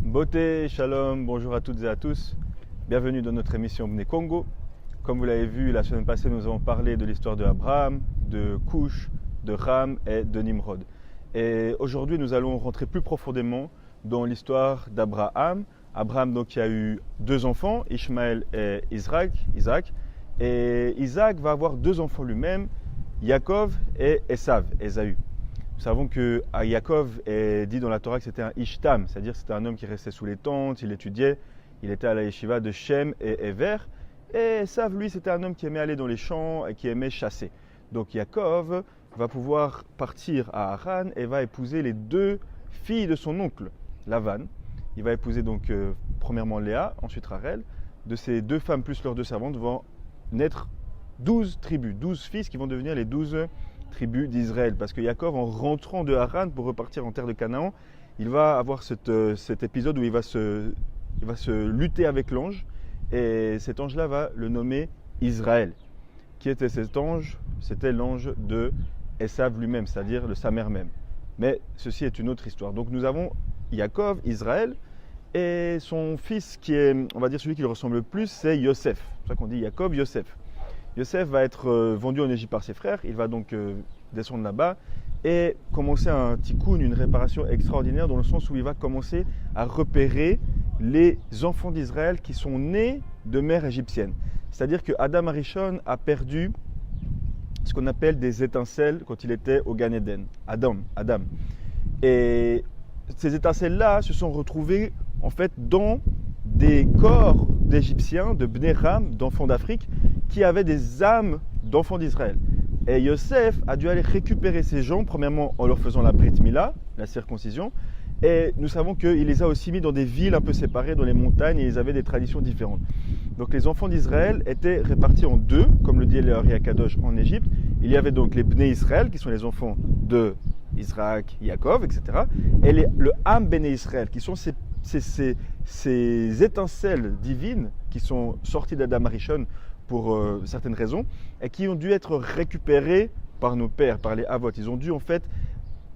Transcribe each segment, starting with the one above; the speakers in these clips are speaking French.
Beauté, shalom, bonjour à toutes et à tous. Bienvenue dans notre émission Bnei Congo. Comme vous l'avez vu, la semaine passée, nous avons parlé de l'histoire de Abraham, de Cush, de Ram et de Nimrod. Et aujourd'hui, nous allons rentrer plus profondément dans l'histoire d'Abraham. Abraham, donc, qui a eu deux enfants, Ishmaël et Isaac. Et Isaac va avoir deux enfants lui-même, Yaakov et Ésaü. Nous savons que Yaakov est dit dans la Torah que c'était un Ishtam, c'est-à-dire que c'était un homme qui restait sous les tentes, il étudiait, il était à la yeshiva de Shem et Ever. Et Ésav, lui, c'était un homme qui aimait aller dans les champs et qui aimait chasser. Donc Yaakov va pouvoir partir à Haran et va épouser les deux filles de son oncle, Lavan. Il va épouser donc premièrement Léa, ensuite Rachel. De ces deux femmes plus leurs deux servantes vont naître 12 tribus, 12 fils qui vont devenir les 12 tribus d'Israël. Parce que Yaakov, en rentrant de Haran pour repartir en terre de Canaan, il va avoir cet épisode où il va se lutter avec l'ange. Et cet ange-là va le nommer Israël. Qui était cet ange? C'était l'ange de Ésav lui-même, c'est-à-dire de sa mère même. Mais ceci est une autre histoire. Donc nous avons Yaakov, Israël, et son fils qui est, on va dire, celui qui lui ressemble le plus, c'est Yosef. C'est pour ça qu'on dit Yaakov, Yosef. Yosef va être vendu en Égypte par ses frères. Il va donc descendre là-bas et commencer un tikkun, une réparation extraordinaire, dans le sens où il va commencer à repérer les enfants d'Israël qui sont nés de mère égyptienne. C'est-à-dire que Adam Arishon a perdu ce qu'on appelle des étincelles quand il était au Gan Eden. Adam. Et ces étincelles-là se sont retrouvées en fait dans des corps d'Égyptiens, de Bnei Ram, d'enfants d'Afrique, qui avaient des âmes d'enfants d'Israël. Et Yosef a dû aller récupérer ces gens, premièrement en leur faisant la Brit Mila, la circoncision, et nous savons qu'il les a aussi mis dans des villes un peu séparées, dans les montagnes, et ils avaient des traditions différentes. Donc les enfants d'Israël étaient répartis en deux, comme le dit le Ari Akadosh en Égypte. Il y avait donc les Bnei Israël, qui sont les enfants de Israël, Yaakov, etc. Et le Ham Bnei Israël, qui sont ces étincelles divines qui sont sorties d'Adam Arishon pour certaines raisons et qui ont dû être récupérées par nos pères, par les Avot. Ils ont dû en fait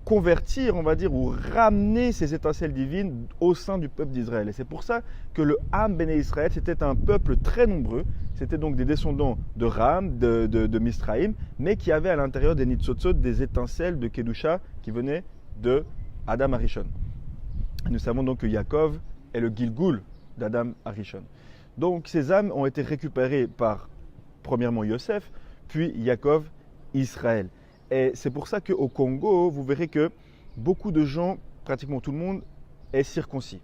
convertir, on va dire, ou ramener ces étincelles divines au sein du peuple d'Israël. Et c'est pour ça que le Ham Bnei Israël, c'était un peuple très nombreux. C'était donc des descendants de Ram, de Misraïm, mais qui avaient à l'intérieur des Nitzotzot des étincelles de Kedusha qui venaient de Adam Arishon. Nous savons donc que Yaakov est le Gilgul d'Adam Arishon. Donc ces âmes ont été récupérées par, premièrement, Yosef, puis Yaakov, Israël. Et c'est pour ça qu'au Congo, vous verrez que beaucoup de gens, pratiquement tout le monde, est circoncis.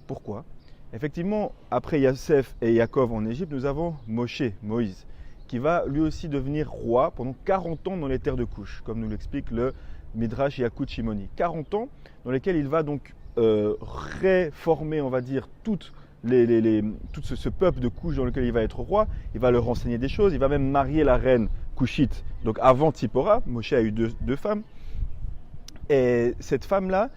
Pourquoi? Effectivement, après Yosef et Yaakov en Égypte, nous avons Moïse, qui va lui aussi devenir roi pendant 40 ans dans les terres de Cush, comme nous l'explique le Midrash Yakut Shimoni. 40 ans dans lesquels il va donc réformer, on va dire, tout ce peuple de Cush dans lequel il va être roi. Il va leur enseigner des choses. Il va même marier la reine Cushite. Donc avant Tzipora, Moshe a eu deux femmes. Et cette femme-là,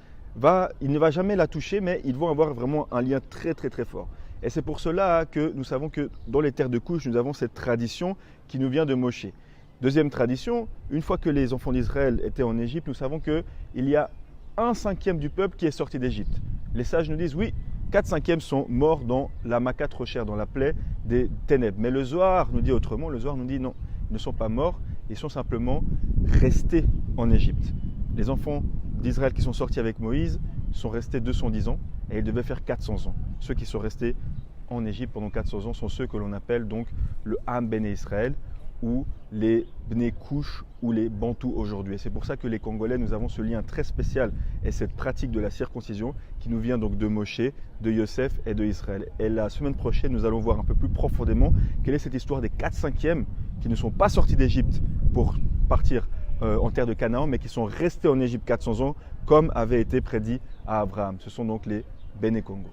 il ne va jamais la toucher, mais ils vont avoir vraiment un lien très très très fort. Et c'est pour cela que nous savons que dans les terres de Cush, nous avons cette tradition qui nous vient de Moshe. Deuxième tradition, une fois que les enfants d'Israël étaient en Égypte, nous savons qu'il y a 1/5 du peuple qui est sorti d'Égypte. Les sages nous disent oui, 4/5 sont morts dans la Makat Rocher, dans la plaie des ténèbres. Mais le Zohar nous dit autrement, le Zohar nous dit non, ils ne sont pas morts, ils sont simplement restés en Égypte. Les enfants d'Israël qui sont sortis avec Moïse sont restés 210 ans et ils devaient faire 400 ans. Ceux qui sont restés en Égypte pendant 400 ans sont ceux que l'on appelle donc le Ham Bnei Israël ou les Bnei Cush ou les Bantous aujourd'hui. Et c'est pour ça que les Congolais, nous avons ce lien très spécial et cette pratique de la circoncision qui nous vient donc de Moshe, de Yosef et de Israël. Et la semaine prochaine, nous allons voir un peu plus profondément quelle est cette histoire des 4/5 qui ne sont pas sortis d'Égypte pour partir en terre de Canaan, mais qui sont restés en Égypte 400 ans, comme avait été prédit à Abraham. Ce sont donc les Bnei Congo.